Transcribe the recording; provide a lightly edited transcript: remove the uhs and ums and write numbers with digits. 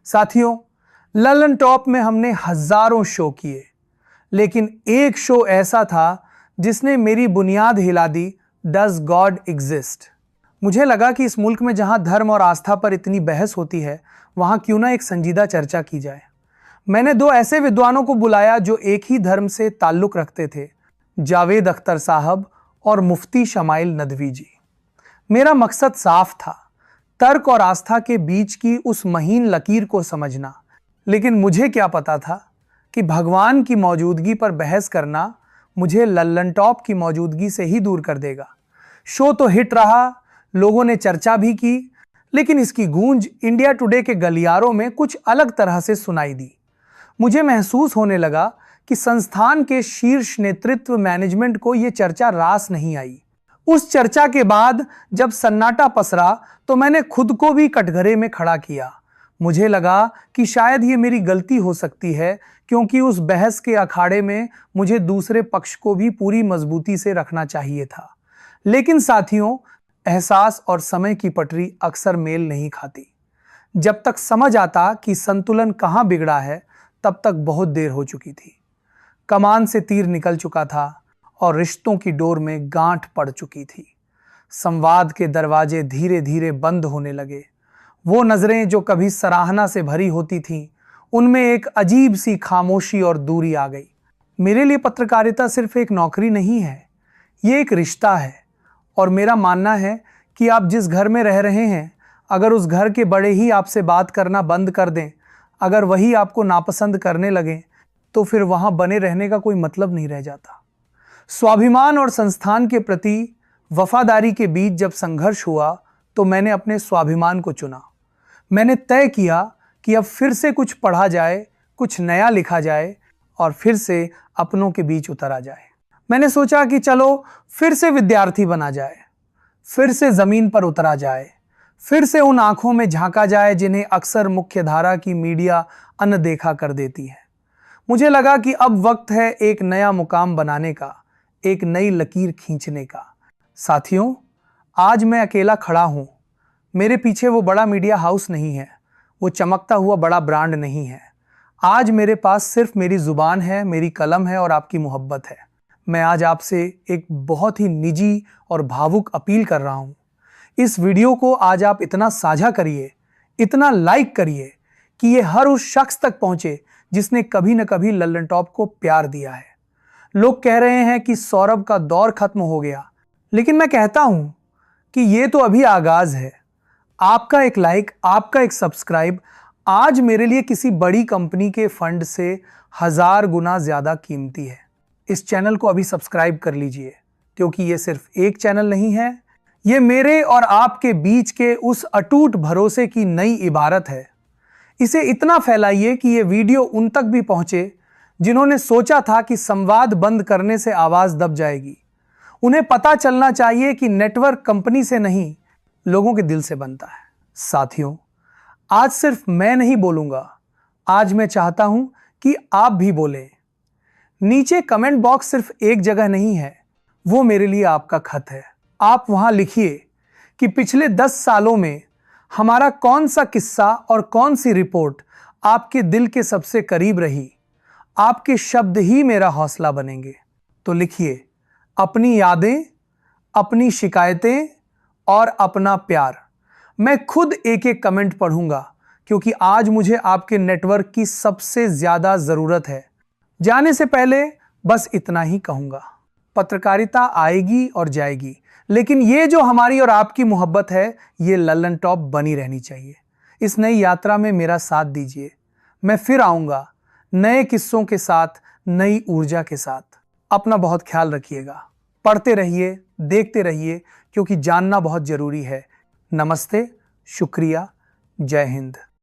साथियों, ललन टॉप में हमने हजारों शो किए, लेकिन एक शो ऐसा था जिसने मेरी बुनियाद हिला दी। Does God exist? मुझे लगा कि इस मुल्क में जहां धर्म और आस्था पर इतनी बहस होती है, वहां क्यों ना एक संजीदा चर्चा की जाए। मैंने दो ऐसे विद्वानों को बुलाया जो एक ही धर्म से ताल्लुक रखते थे, जावेद अख्तर साहब और मुफ्ती शमाइल नदवी जी। मेरा मकसद साफ था, तर्क और आस्था के बीच की उस महीन लकीर को समझना। लेकिन मुझे क्या पता था कि भगवान की मौजूदगी पर बहस करना मुझे लल्लन टॉप की मौजूदगी से ही दूर कर देगा। शो तो हिट रहा, लोगों ने चर्चा भी की, लेकिन इसकी गूंज इंडिया टुडे के गलियारों में कुछ अलग तरह से सुनाई दी। मुझे महसूस होने लगा कि संस्थान के शीर्ष नेतृत्व मैनेजमेंट को यह चर्चा रास नहीं आई। उस चर्चा के बाद जब सन्नाटा पसरा तो मैंने खुद को भी कटघरे में खड़ा किया। मुझे लगा कि शायद ये मेरी गलती हो सकती है, क्योंकि उस बहस के अखाड़े में मुझे दूसरे पक्ष को भी पूरी मजबूती से रखना चाहिए था। लेकिन साथियों, एहसास और समय की पटरी अक्सर मेल नहीं खाती। जब तक समझ आता कि संतुलन कहाँ बिगड़ा है, तब तक बहुत देर हो चुकी थी। कमान से तीर निकल चुका था और रिश्तों की डोर में गांठ पड़ चुकी थी। संवाद के दरवाजे धीरे धीरे बंद होने लगे। वो नजरें जो कभी सराहना से भरी होती थीं, उनमें एक अजीब सी खामोशी और दूरी आ गई। मेरे लिए पत्रकारिता सिर्फ एक नौकरी नहीं है, ये एक रिश्ता है। और मेरा मानना है कि आप जिस घर में रह रहे हैं, अगर उस घर के बड़े ही आपसे बात करना बंद कर दें, अगर वही आपको नापसंद करने लगें, तो फिर वहां बने रहने का कोई मतलब नहीं रह जाता। स्वाभिमान और संस्थान के प्रति वफादारी के बीच जब संघर्ष हुआ, तो मैंने अपने स्वाभिमान को चुना। मैंने तय किया कि अब फिर से कुछ पढ़ा जाए, कुछ नया लिखा जाए और फिर से अपनों के बीच उतरा जाए। मैंने सोचा कि चलो फिर से विद्यार्थी बना जाए, फिर से जमीन पर उतरा जाए, फिर से उन आंखों में झांका जाए जिन्हें अक्सर मुख्यधारा की मीडिया अनदेखा कर देती है। मुझे लगा कि अब वक्त है एक नया मुकाम बनाने का, एक नई लकीर खींचने का। साथियों, आज मैं अकेला खड़ा हूं। मेरे पीछे वो बड़ा मीडिया हाउस नहीं है, वो चमकता हुआ बड़ा ब्रांड नहीं है। आज मेरे पास सिर्फ मेरी जुबान है, मेरी कलम है और आपकी मोहब्बत है। मैं आज आपसे एक बहुत ही निजी और भावुक अपील कर रहा हूं। इस वीडियो को आज आप इतना साझा करिए, इतना लाइक करिए कि ये हर उस शख्स तक पहुंचे जिसने कभी न कभी लल्लन टॉप को प्यार दिया है। लोग कह रहे हैं कि सौरभ का दौर खत्म हो गया, लेकिन मैं कहता हूं कि ये तो अभी आगाज है। आपका एक लाइक, आपका एक सब्सक्राइब आज मेरे लिए किसी बड़ी कंपनी के फंड से 1000 गुना ज्यादा कीमती है। इस चैनल को अभी सब्सक्राइब कर लीजिए, क्योंकि ये सिर्फ एक चैनल नहीं है, ये मेरे और आपके बीच के उस अटूट भरोसे की नई इबारत है। इसे इतना फैलाइए कि ये वीडियो उन तक भी पहुंचे जिन्होंने सोचा था कि संवाद बंद करने से आवाज दब जाएगी। उन्हें पता चलना चाहिए कि नेटवर्क कंपनी से नहीं, लोगों के दिल से बनता है। साथियों, आज सिर्फ मैं नहीं बोलूंगा, आज मैं चाहता हूं कि आप भी बोलें। नीचे कमेंट बॉक्स सिर्फ एक जगह नहीं है, वो मेरे लिए आपका खत है। आप वहां लिखिए कि पिछले 10 सालों में हमारा कौन सा किस्सा और कौन सी रिपोर्ट आपके दिल के सबसे करीब रही। आपके शब्द ही मेरा हौसला बनेंगे। तो लिखिए अपनी यादें, अपनी शिकायतें और अपना प्यार। मैं खुद एक एक कमेंट पढ़ूंगा, क्योंकि आज मुझे आपके नेटवर्क की सबसे ज्यादा जरूरत है। जाने से पहले बस इतना ही कहूंगा, पत्रकारिता आएगी और जाएगी, लेकिन ये जो हमारी और आपकी मोहब्बत है, ये लल्लन टॉप बनी रहनी चाहिए। इस नई यात्रा में मेरा साथ दीजिए। मैं फिर आऊंगा नए किस्सों के साथ, नई ऊर्जा के साथ। अपना बहुत ख्याल रखिएगा। पढ़ते रहिए, देखते रहिए, क्योंकि जानना बहुत जरूरी है। नमस्ते, शुक्रिया, जय हिंद।